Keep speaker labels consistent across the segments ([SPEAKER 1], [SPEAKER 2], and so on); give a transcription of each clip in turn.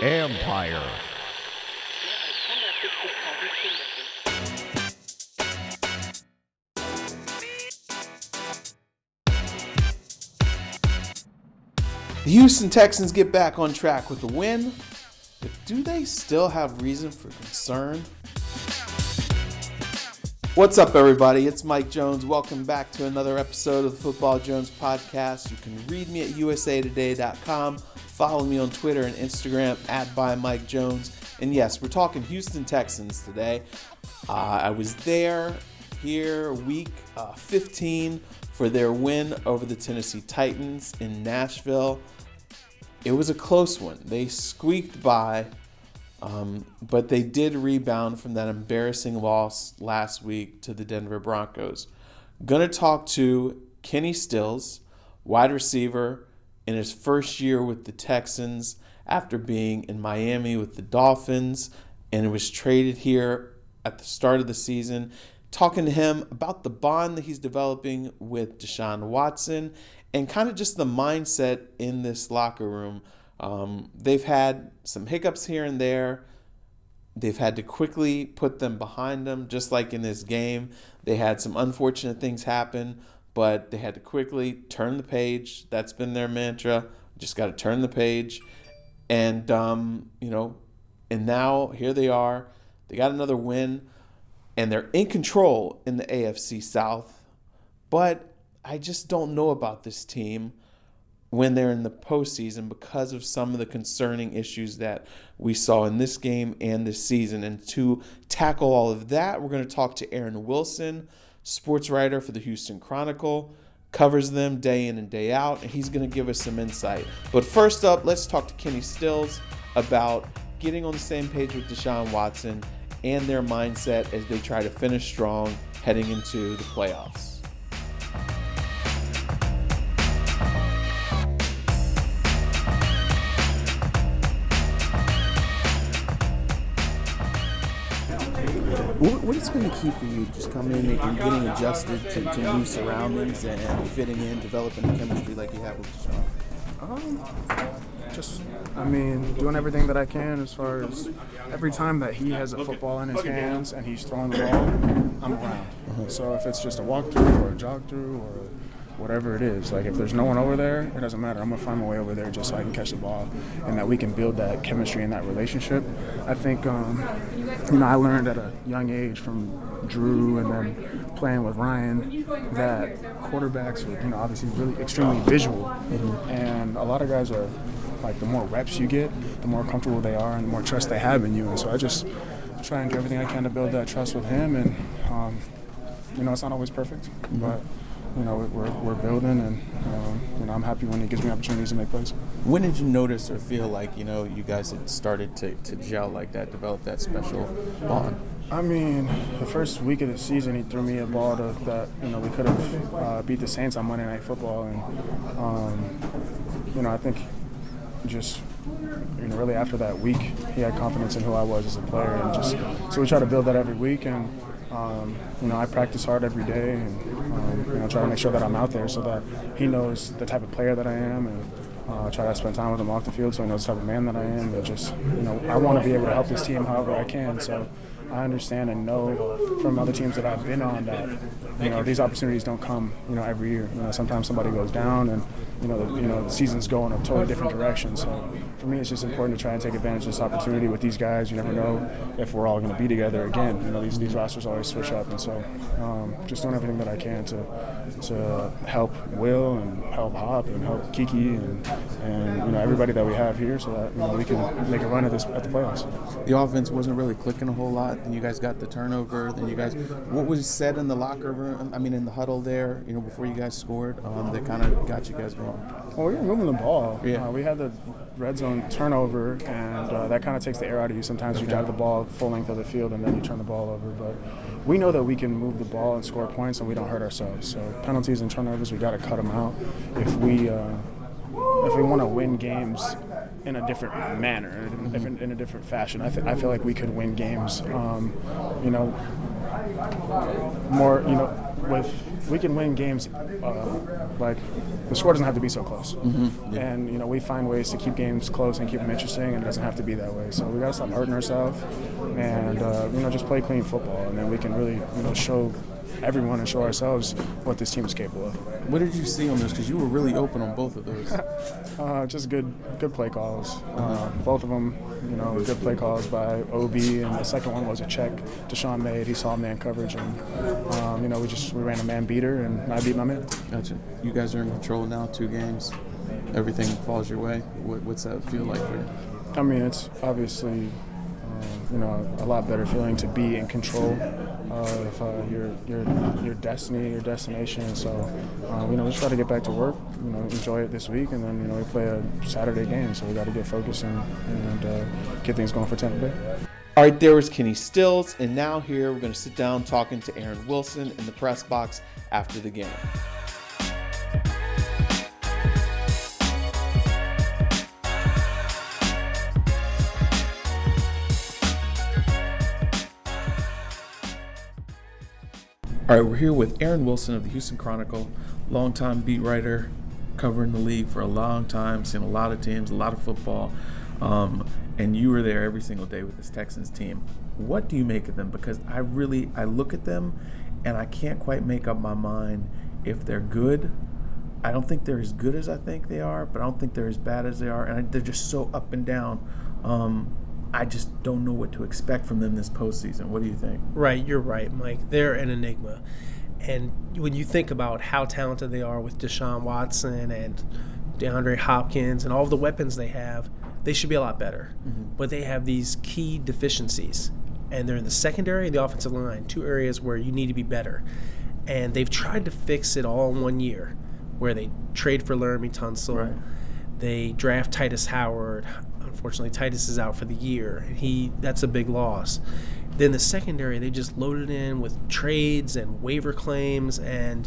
[SPEAKER 1] Empire.
[SPEAKER 2] The Houston Texans get back on track with a win, but do they still have reason for concern? What's up, everybody? It's Mike Jones. Welcome back to another episode of the Football Jones podcast. You can read me at usatoday.com. Follow me on Twitter and Instagram at @ByMikeJones. And yes, we're talking Houston Texans today. I was here week 15 for their win over the Tennessee Titans in Nashville. It was a close one. They squeaked by, but they did rebound from that embarrassing loss last week to the Denver Broncos. Gonna talk to Kenny Stills, wide receiver in his first year with the Texans after being in Miami with the Dolphins, and was traded here at the start of the season. Talking to him about the bond that he's developing with Deshaun Watson and kind of just the mindset in this locker room. They've had some hiccups here and there. They've had to quickly put them behind them, just like in this game. They had some unfortunate things happen, but they had to quickly turn the page. That's been their mantra. Just got to turn the page. And, and now here they are. They got another win, and they're in control in the AFC South. But I just don't know about this team when they're in the postseason because of some of the concerning issues that we saw in this game and this season. And to tackle all of that, we're going to talk to Aaron Wilson, sports writer for the Houston Chronicle, covers them day in and day out, and he's going to give us some insight. But first up, let's talk to Kenny Stills about getting on the same page with Deshaun Watson and their mindset as they try to finish strong heading into the playoffs. What is going to keep for you just coming in and getting adjusted to new surroundings and fitting in, developing the chemistry like you have with Deshaun?
[SPEAKER 3] Doing everything that I can as far as every time that he has a football in his hands and he's throwing the ball, I'm around. So if it's just a walkthrough or a jog through or whatever it is, like if there's no one over there, it doesn't matter. I'm going to find my way over there just so I can catch the ball and that we can build that chemistry and that relationship. I think, I learned at a young age from Drew and then playing with Ryan that quarterbacks are, obviously really extremely visual. And a lot of guys are, like, the more reps you get, the more comfortable they are and the more trust they have in you. And so I just try and do everything I can to build that trust with him. And, it's not always perfect, but we're building, and I'm happy when he gives me opportunities to make plays.
[SPEAKER 2] When did you notice or feel like, you guys had started to gel like that, develop that special bond?
[SPEAKER 3] The first week of the season, he threw me a ball that we could have beat the Saints on Monday Night Football, and I think just really after that week, he had confidence in who I was as a player, and so we try to build that every week, and I practice hard every day, and try to make sure that I'm out there so that he knows the type of player that I am, and try to spend time with him off the field so he knows the type of man that I am. But just, I want to be able to help this team however I can. So I understand and know from other teams that I've been on that, these opportunities don't come, every year. Sometimes somebody goes down and, the seasons go in a totally different direction. So for me, it's just important to try and take advantage of this opportunity with these guys. You never know if we're all going to be together again. These rosters always switch up. And so just doing everything that I can to help Will and help Hop and help Kiki and everybody that we have here so that, we can make a run at the playoffs.
[SPEAKER 2] The offense wasn't really clicking a whole lot. Then you guys got the turnover. What was said in the locker room, in the huddle there, before you guys scored, that kind of got you guys going?
[SPEAKER 3] Well, we were moving the ball.
[SPEAKER 2] Yeah.
[SPEAKER 3] We had the red zone turnover, and that kind of takes the air out of you. Sometimes you drive the ball full length of the field, and then you turn the ball over. But we know that we can move the ball and score points, and we don't hurt ourselves. So penalties and turnovers, we got to cut them out if we want to win games in a different manner, in a different fashion. I feel like we could win games. more, we can win games like the score doesn't have to be so close.
[SPEAKER 2] Mm-hmm. Yeah.
[SPEAKER 3] And, we find ways to keep games close and keep them interesting, and it doesn't have to be that way. So we got to stop hurting ourselves and, just play clean football. And then we can really, show everyone and show ourselves what this team is capable of.
[SPEAKER 2] What did you see on those? Because you were really open on both of those.
[SPEAKER 3] Just good play calls. Both of them, good play calls by OB, and the second one was a check Deshaun made. He saw man coverage, and we ran a man beater, and I beat my man.
[SPEAKER 2] Gotcha. You guys are in control now, 2 games. Everything falls your way. What's that feel like for you?
[SPEAKER 3] I mean, it's obviously a lot better feeling to be in control of your destiny, your destination. So, just try to get back to work, enjoy it this week, and then, we play a Saturday game, so we got to get focused and get things going for Tampa Bay.
[SPEAKER 2] All right, there was Kenny Stills, and now here we're going to sit down talking to Aaron Wilson in the press box after the game. All right, we're here with Aaron Wilson of the Houston Chronicle, longtime beat writer, covering the league for a long time, seen a lot of teams, a lot of football, and you were there every single day with this Texans team. What do you make of them? Because I look at them, and I can't quite make up my mind if they're good. I don't think they're as good as I think they are, but I don't think they're as bad as they are, and they're just so up and down. I just don't know what to expect from them this postseason. What do you think?
[SPEAKER 1] Right, you're right, Mike. They're an enigma. And when you think about how talented they are with Deshaun Watson and DeAndre Hopkins and all of the weapons they have, they should be a lot better. Mm-hmm. But they have these key deficiencies. And they're in the secondary and the offensive line, 2 areas where you need to be better. And they've tried to fix it all in 1 year, where they trade for Laramie Tunsil. Right. They draft Titus Howard. Unfortunately, Titus is out for the year, and that's a big loss. Then the secondary, they just loaded in with trades and waiver claims, and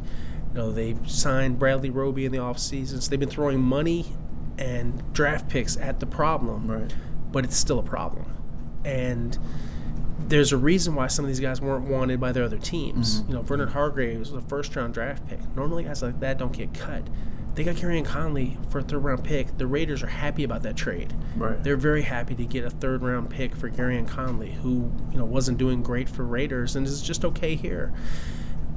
[SPEAKER 1] they signed Bradley Roby in the offseason. So they've been throwing money and draft picks at the problem, right? But it's still a problem. And there's a reason why some of these guys weren't wanted by their other teams. Mm-hmm. Bernard Hargraves was a first-round draft pick. Normally guys like that don't get cut. They got Garyon Conley for a 3rd-round pick. The Raiders are happy about that trade. Right. They're very happy to get a 3rd-round pick for Garyon Conley, who wasn't doing great for Raiders and is just okay here.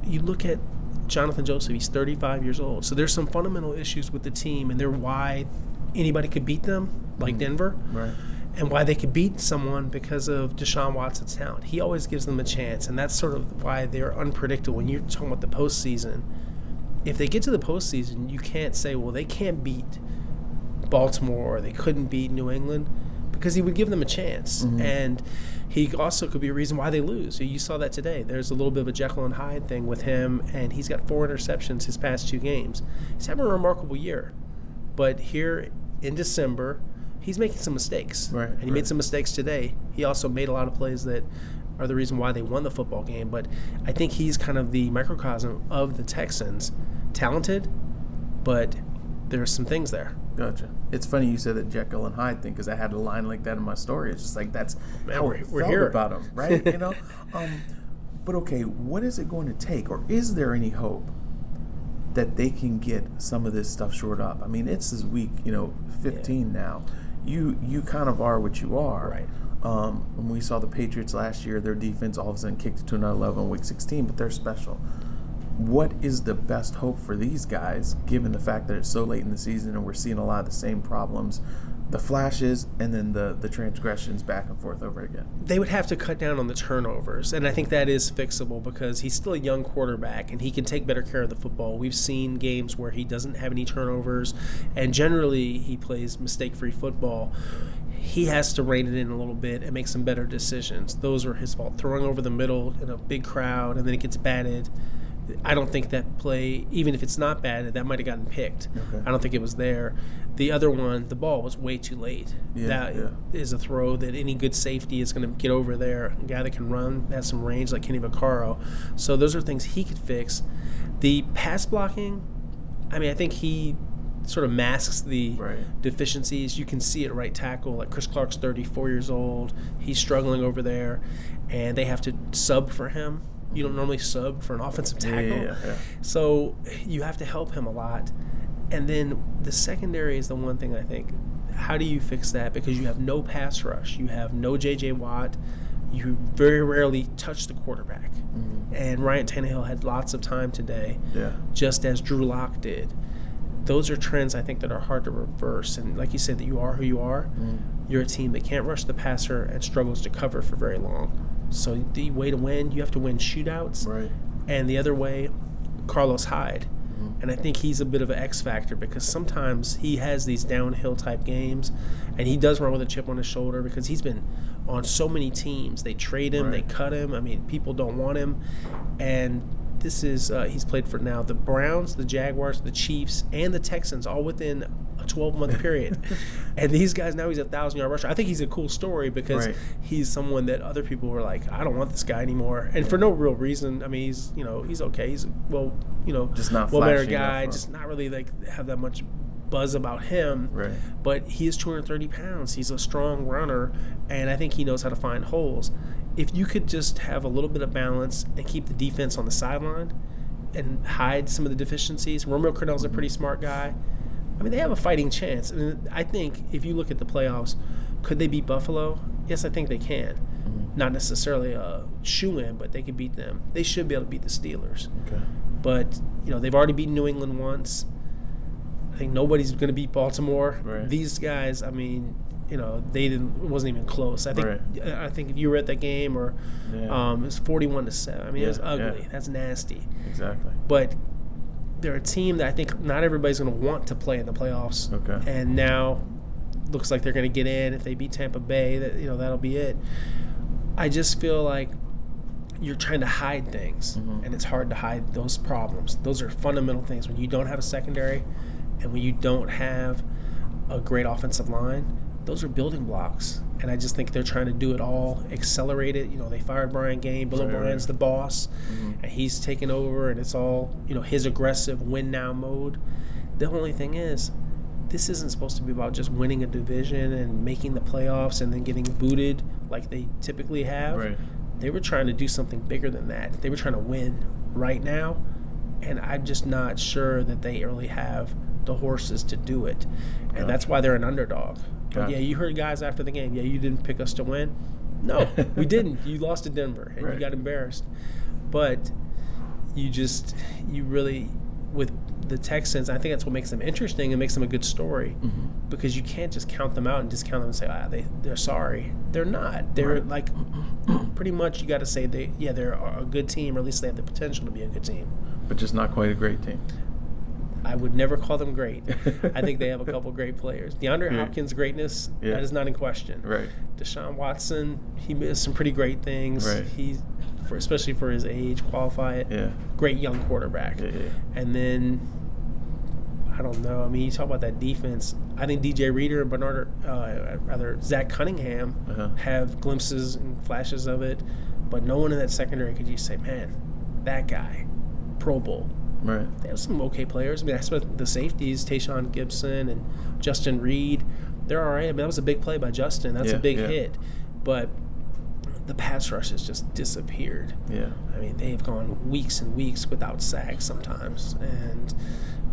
[SPEAKER 1] You look at Jonathan Joseph; he's 35 years old. So there's some fundamental issues with the team, and they're why anybody could beat them, like Denver, right? And why they could beat someone because of Deshaun Watson's talent. He always gives them a chance, and that's sort of why they're unpredictable. When you're talking about the postseason, if they get to the postseason, you can't say, well, they can't beat Baltimore or they couldn't beat New England, because he would give them a chance. Mm-hmm. And he also could be a reason why they lose. You saw that today. There's a little bit of a Jekyll and Hyde thing with him, and he's got 4 interceptions his past 2 games. He's having a remarkable year. But here in December, he's making some mistakes. Right, and he made some mistakes today. He also made a lot of plays that are the reason why they won the football game. But I think he's kind of the microcosm of the Texans. Talented, but there's some things there.
[SPEAKER 2] Gotcha. It's funny you said that Jekyll and Hyde thing, because I had a line like that in my story. It's just like, that's how we're here about him, right? But okay, what is it going to take, or is there any hope that they can get some of this stuff shored up? I mean, it's this week, 15 now. You kind of are what you are.
[SPEAKER 1] Right.
[SPEAKER 2] When we saw the Patriots last year, their defense all of a sudden kicked it to another level in week 16, but they're special. What is the best hope for these guys, given the fact that it's so late in the season and we're seeing a lot of the same problems, the flashes and then the transgressions back and forth over again?
[SPEAKER 1] They would have to cut down on the turnovers, and I think that is fixable because he's still a young quarterback and he can take better care of the football. We've seen games where he doesn't have any turnovers, and generally he plays mistake-free football. He has to rein it in a little bit and make some better decisions. Those are his fault. Throwing over the middle in a big crowd and then it gets batted. I don't think that play, even if it's not bad, that might have gotten picked. Okay. I don't think it was there. The other one, the ball was way too late. That is a throw that any good safety is going to get over there. A guy that can run, has some range like Kenny Vaccaro. So those are things he could fix. The pass blocking, I think he sort of masks the deficiencies. You can see it right tackle. Like Chris Clark's 34 years old. He's struggling over there, and they have to sub for him. You don't normally sub for an offensive tackle.
[SPEAKER 2] Yeah.
[SPEAKER 1] So you have to help him a lot. And then the secondary is the one thing I think, how do you fix that? Because you have no pass rush. You have no J.J. Watt. You very rarely touch the quarterback. And Ryan Tannehill had lots of time today, just as Drew Lock did. Those are trends, I think, that are hard to reverse. And like you said, that you are who you are. You're a team that can't rush the passer and struggles to cover for very long. So the way to win, you have to win shootouts.
[SPEAKER 2] Right.
[SPEAKER 1] And the other way, Carlos Hyde. And I think he's a bit of an X factor because sometimes he has these downhill type games, and he does run with a chip on his shoulder because he's been on so many teams. They trade him, they cut him. I mean, people don't want him. And this is he's played for now the Browns, the Jaguars, the Chiefs, and the Texans all within a 12-month period. And these guys, now he's a 1,000-yard rusher. I think he's a cool story because he's someone that other people were like, I don't want this guy anymore, and for no real reason. I mean, he's okay. He's
[SPEAKER 2] just not
[SPEAKER 1] well-mannered guy, just not really like have that much buzz about him.
[SPEAKER 2] Right.
[SPEAKER 1] But he is 230 pounds. He's a strong runner, and I think he knows how to find holes. If you could just have a little bit of balance and keep the defense on the sideline and hide some of the deficiencies. Romeo Crennel's a pretty smart guy. I mean, they have a fighting chance. I mean, I think if you look at the playoffs, could they beat Buffalo? Yes, I think they can. Not necessarily a shoo-in, but they could beat them. They should be able to beat the Steelers.
[SPEAKER 2] Okay.
[SPEAKER 1] But, they've already beaten New England once. I think nobody's going to beat Baltimore.
[SPEAKER 2] Right.
[SPEAKER 1] These guys, I mean, they didn't. It wasn't even close. I think if you were at that game, or it was 41-7. I mean, it was ugly. That's nasty.
[SPEAKER 2] Exactly.
[SPEAKER 1] But they're a team that I think not everybody's going to want to play in the playoffs.
[SPEAKER 2] Okay.
[SPEAKER 1] And now looks like they're going to get in. If they beat Tampa Bay, that'll be it. I just feel like you're trying to hide things, and it's hard to hide those problems. Those are fundamental things. When you don't have a secondary and when you don't have a great offensive line, those are building blocks. And I just think they're trying to do it all, accelerate it. They fired Brian Gaine. Bill O'Brien's the boss, and he's taken over, and it's all, his aggressive win-now mode. The only thing is, this isn't supposed to be about just winning a division and making the playoffs and then getting booted like they typically have.
[SPEAKER 2] Right.
[SPEAKER 1] They were trying to do something bigger than that. They were trying to win right now, and I'm just not sure that they really have the horses to do it. And that's why they're an underdog. But, you heard guys after the game, you didn't pick us to win. No, we didn't. You lost to Denver, and you got embarrassed. But you really, with the Texans, I think that's what makes them interesting and makes them a good story, because you can't just count them out and discount them and say, they're sorry. They're not. They're like, pretty much you got to say they're a good team, or at least they have the potential to be a good team.
[SPEAKER 2] But just not quite a great team.
[SPEAKER 1] I would never call them great. I think they have a couple great players. DeAndre Hopkins' greatness, that is not in question.
[SPEAKER 2] Right.
[SPEAKER 1] Deshaun Watson, he does some pretty great things.
[SPEAKER 2] Right.
[SPEAKER 1] Especially for his age, qualify it.
[SPEAKER 2] Yeah.
[SPEAKER 1] Great young quarterback.
[SPEAKER 2] Yeah.
[SPEAKER 1] And then, I don't know. I mean, you talk about that defense. I think DJ Reader and Zach Cunningham have glimpses and flashes of it, but no one in that secondary could just say, man, that guy, Pro Bowl.
[SPEAKER 2] Right.
[SPEAKER 1] They have some okay players. I mean, I expect the safeties, Tayshaun Gibson and Justin Reed, they're all right. I mean, that was a big play by Justin. That's a big hit. But the pass rush has just disappeared.
[SPEAKER 2] Yeah.
[SPEAKER 1] I mean, they've gone weeks and weeks without sacks sometimes,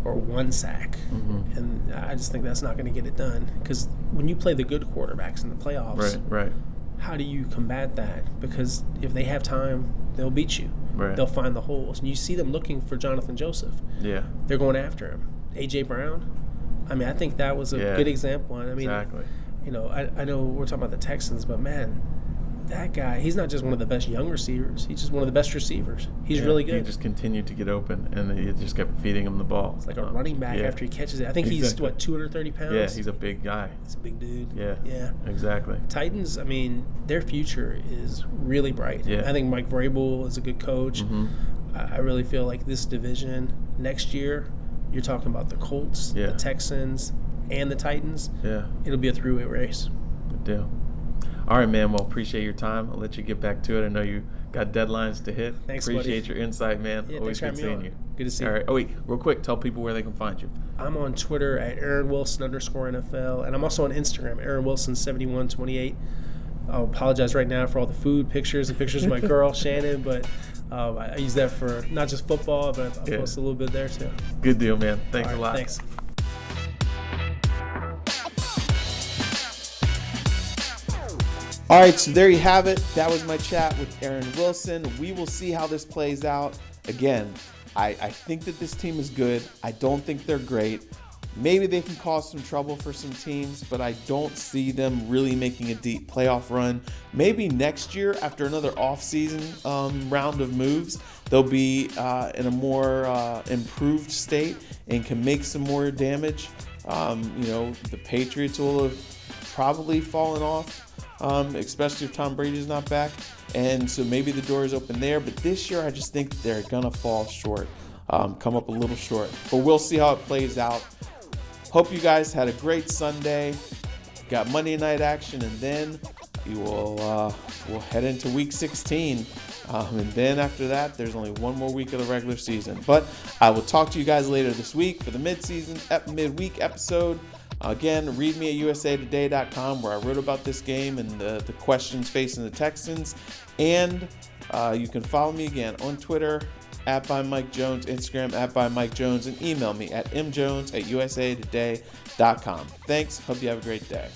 [SPEAKER 1] or one sack. And I just think that's not going to get it done. Because when you play the good quarterbacks in the playoffs,
[SPEAKER 2] right.
[SPEAKER 1] How do you combat that? Because if they have time, they'll beat you.
[SPEAKER 2] Right.
[SPEAKER 1] They'll find the holes. And you see them looking for Jonathan Joseph.
[SPEAKER 2] Yeah.
[SPEAKER 1] They're going after him. A.J. Brown, I mean, I think that was a good example. I mean,
[SPEAKER 2] exactly.
[SPEAKER 1] I know we're talking about the Texans, but, man, that guy, he's not just one of the best young receivers. He's just one of the best receivers. He's really good.
[SPEAKER 2] He just continued to get open, and he just kept feeding him the ball.
[SPEAKER 1] It's like a running back after he catches it. I think he's, 230 pounds?
[SPEAKER 2] Yeah, he's a big guy.
[SPEAKER 1] He's a big dude.
[SPEAKER 2] Yeah. Exactly.
[SPEAKER 1] Titans, I mean, their future is really bright.
[SPEAKER 2] Yeah.
[SPEAKER 1] I think Mike Vrabel is a good coach. I really feel like this division next year, you're talking about the Colts, the Texans, and the Titans.
[SPEAKER 2] Yeah.
[SPEAKER 1] It'll be a three-way race.
[SPEAKER 2] Good deal. All right, man. Well, appreciate your time. I'll let you get back to it. I know you got deadlines to hit.
[SPEAKER 1] Thanks,
[SPEAKER 2] appreciate
[SPEAKER 1] buddy.
[SPEAKER 2] your insight, man.
[SPEAKER 1] Yeah,
[SPEAKER 2] always good seeing you.
[SPEAKER 1] Good to see you.
[SPEAKER 2] All right. Oh, wait. Real quick, tell people where they can find you.
[SPEAKER 1] I'm on Twitter at AaronWilson_NFL, and I'm also on Instagram, AaronWilson7128. I'll apologize right now for all the food pictures and pictures of my girl, Shannon, but I use that for not just football, but I post a little bit there too.
[SPEAKER 2] Good deal, man. Thanks
[SPEAKER 1] All right,
[SPEAKER 2] a lot.
[SPEAKER 1] Thanks.
[SPEAKER 2] All right, so there you have it. That was my chat with Aaron Wilson. We will see how this plays out. Again, I think that this team is good. I don't think they're great. Maybe they can cause some trouble for some teams, but I don't see them really making a deep playoff run. Maybe next year, after another offseason round of moves, they'll be in a more improved state and can make some more damage. The Patriots will have probably fallen off, especially if Tom Brady's not back. And so maybe the door is open there. But this year, I just think they're going to fall short, come up a little short. But we'll see how it plays out. Hope you guys had a great Sunday. Got Monday night action, and then we'll head into Week 16. And then after that, there's only one more week of the regular season. But I will talk to you guys later this week for the midweek episode. Again, read me at usatoday.com, where I wrote about this game and the questions facing the Texans. And you can follow me again on Twitter @ByMikeJones, Instagram @ByMikeJones, and email me at mjones@usatoday.com. Thanks. Hope you have a great day.